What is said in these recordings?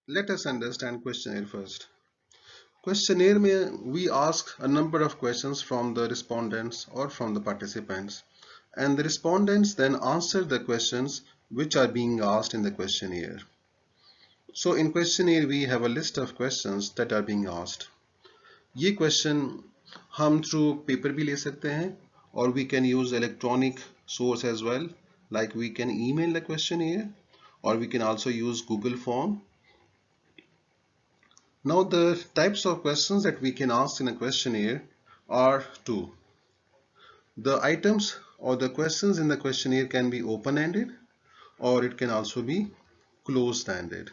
Let us understand questionnaire first. Questionnaire में we ask a number of questions from the respondents or from the participants, and the respondents then answer the questions which are being asked in the questionnaire. So in questionnaire we have a list of questions that are being asked. ये question हम through paper भी ले सकते हैं or we can use electronic source as well, like we can email the questionnaire or we can also use Google form. Now the types of questions that we can ask in a questionnaire are two. The items or the questions in the questionnaire can be open-ended or it can also be closed-ended.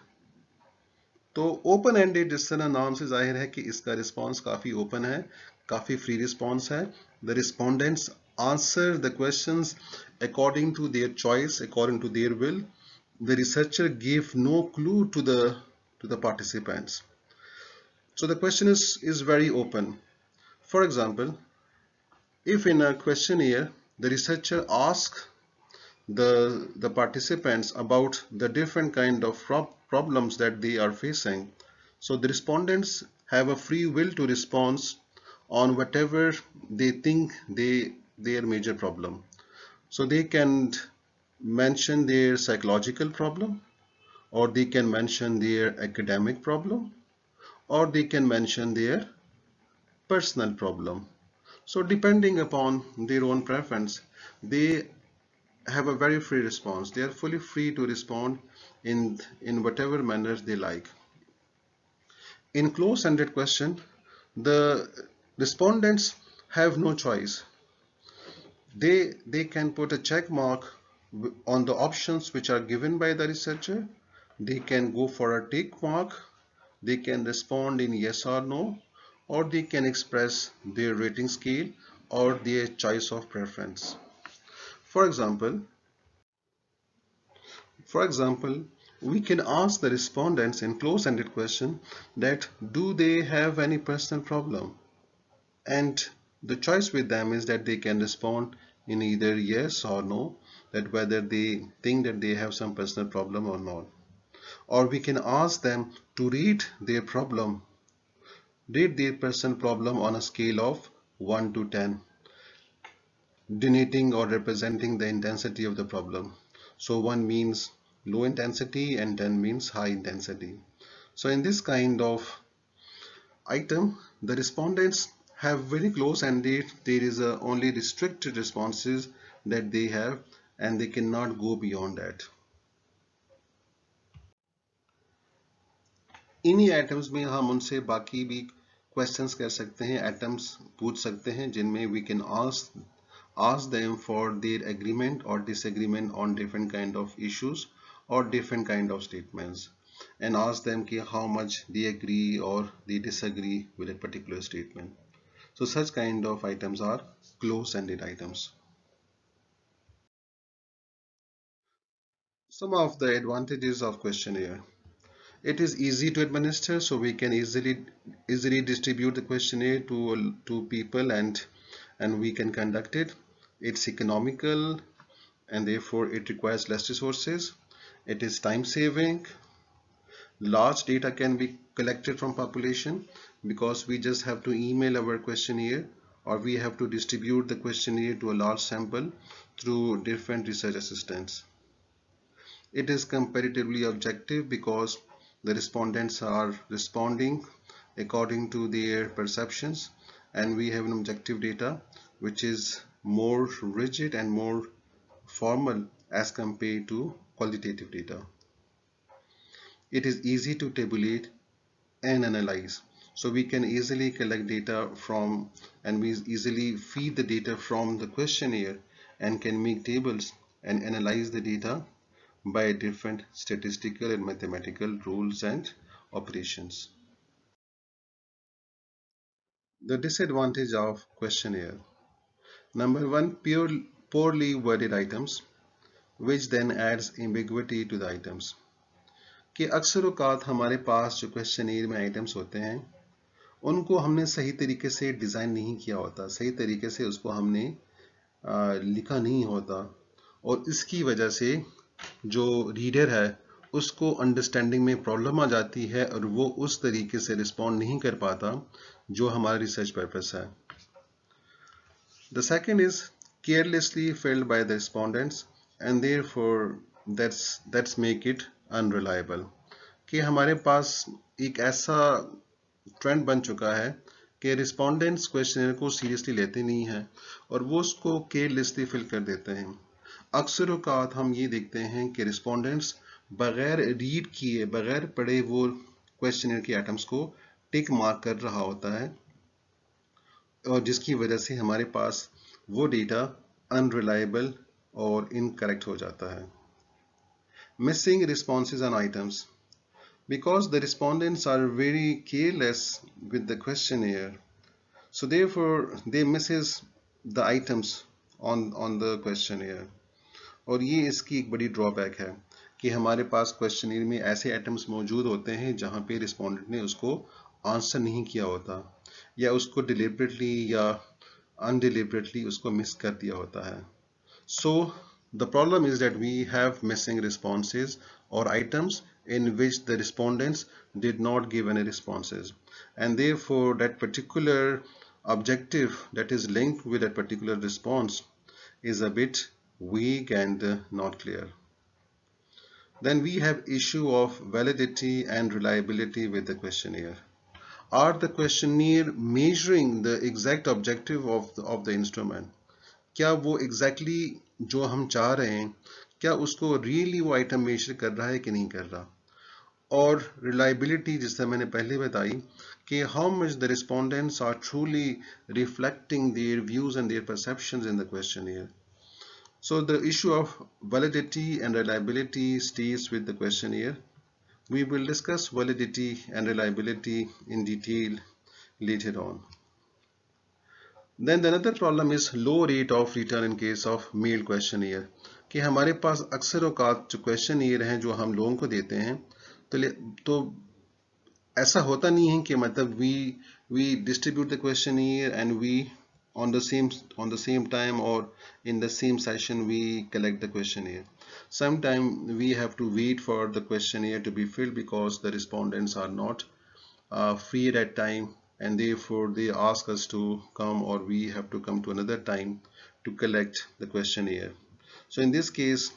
तो open ended जिस तरह नाम से जाहिर है कि इसका response काफी ओपन है, काफी फ्री रिस्पांस है. The respondents answer the questions according to their choice, according to their will. The researcher gave no clue to the participants. So the question is very open. For example, if in a questionnaire the researcher asks the participants about the different kind of problems that they are facing, so the respondents have a free will to respond on whatever they think their major problem. So they can mention their psychological problem, or they can mention their academic problem, or they can mention their personal problem. So depending upon their own preference, they have a very free response. They are fully free to respond in whatever manner they like. In close-ended question, the respondents have no choice. They can put a check mark on the options which are given by the researcher. They can go for a tick mark. They can respond in yes or no, or they can express their rating scale or their choice of preference. For example, we can ask the respondents in close-ended question that do they have any personal problem, and the choice with them is that they can respond in either yes or no, that whether they think that they have some personal problem or not. Or we can ask them to rate their personal problem on a scale of 1 to 10, denoting or representing the intensity of the problem. So 1 means low intensity and 10 means high intensity. So in this kind of item, the respondents have very close-ended. There is only restricted responses that they have and they cannot go beyond that. इन्हीं items में हम उनसे बाकी भी questions कर सकते हैं, items पूछ सकते हैं जिनमें we can ask them for their agreement or disagreement on different kind of issues or different kind of statements, and ask them ki how much they agree or they disagree with a particular statement. So such kind of items are close-ended items. Some of the advantages of questionnaire. It is easy to administer, so we can easily distribute the questionnaire to people and we can conduct it. It's economical and therefore it requires less resources. It is time saving. Large data can be collected from population because we just have to email our questionnaire or we have to distribute the questionnaire to a large sample through different research assistants. It is comparatively objective because the respondents are responding according to their perceptions, and we have an objective data which is more rigid and more formal as compared to qualitative data. It is easy to tabulate and analyze. So we can easily collect data from and we easily feed the data from the questionnaire and can make tables and analyze the data by different statistical and mathematical rules and operations. The disadvantage of questionnaire. Number one, poorly worded items, which then adds ambiguity to the items. कि अक्सर औकात हमारे पास जो questionnaire में items होते हैं उनको हमने सही तरीके से डिज़ाइन नहीं किया होता, सही तरीके से उसको हमने लिखा नहीं होता, और इसकी वजह से जो रीडर है उसको अंडरस्टैंडिंग में प्रॉब्लम आ जाती है और वो उस तरीके से रिस्पॉन्ड नहीं कर पाता जो हमारा रिसर्च पर्पस है। The second is carelessly filled by the respondents and therefore that's make it unreliable। कि हमारे पास एक ऐसा ट्रेंड बन चुका है कि रिस्पोंडेंट्स क्वेश्चनर को सीरियसली लेते नहीं हैं और वो उसको केयरलेसली फिल कर देते हैं। अक्सर औकात हम ये देखते हैं कि रिस्पोंडेंट्स बगैर रीड किए बगैर पढ़े वो क्वेश्चनर के आइटम्स को टिक मार्क कर रहा होता है और जिसकी वजह से हमारे पास वो डेटा अनरिलायबल और इनकरेक्ट हो जाता है। Missing responses on items because the respondents are very careless with the questionnaire, so therefore they misses the items on the questionnaire। और ये इसकी एक बड़ी ड्रॉबैक है कि हमारे पास क्वेश्चनर में ऐसे आइटम्स मौजूद होते हैं जहां पे रिस्पोंडेंट ने उसको आंसर नहीं किया होता या उसको डिलिबरेटली या अनडिलिबरेटली उसको मिस कर दिया होता है। So the problem is that we have missing responses or items in which the respondents did not give any responses, and therefore that particular objective that is linked with that particular response is a bit weak and not clear. Then we have issue of validity and reliability with the questionnaire. Are the questionnaire measuring the exact objective of the instrument? क्या वो exactly जो हम चाह रहे हैं क्या उसको really वो आइटम मेजर कर रहा है कि नहीं कर रहा। और रिलायबिलिटी जिससे मैंने पहले बताई कि how much the respondents are truly reflecting their views and their perceptions in the questionnaire. So the issue of validity and reliability stage with the questionnaire. We will discuss validity and reliability in detail later on. Then the another problem is low rate of return in case of mailed questionnaire। कि हमारे पास अक्सर औकात जो questionnaire हैं जो हम लोगों को देते हैं तो ऐसा होता नहीं है कि मतलब we distribute the questionnaire and we on the same time or in the same session we collect the questionnaire। Sometimes we have to wait for the questionnaire to be filled because the respondents are not free at that time, and therefore they ask us to come or we have to come to another time to collect the questionnaire। So in this case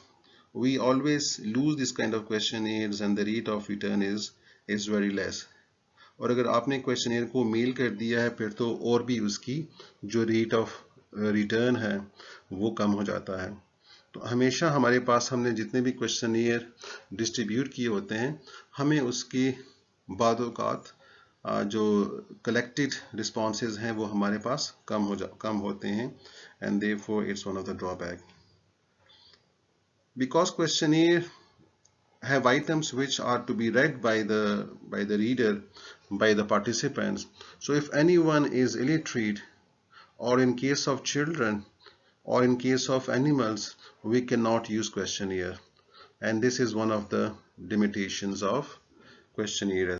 we always lose this kind of questionnaires and the rate of return is very less। और अगर आपने questionnaire को mail कर दिया है फिर तो और भी उसकी जो रेट ऑफ रिटर्न है वो कम हो जाता है। तो हमेशा हमारे पास हमने जितने भी क्वेश्चनियर डिस्ट्रीब्यूट किए होते हैं हमें उसके बाद औकात जो कलेक्टेड रिस्पॉन्सेज हैं वो हमारे पास कम होते हैं and therefore it's one of the drawback। Because questionnaire have items which are to be read by the reader, by the participants, so if anyone is illiterate or in case of children or in case of animals we cannot use questionnaire, and this is one of the limitations of questionnaire।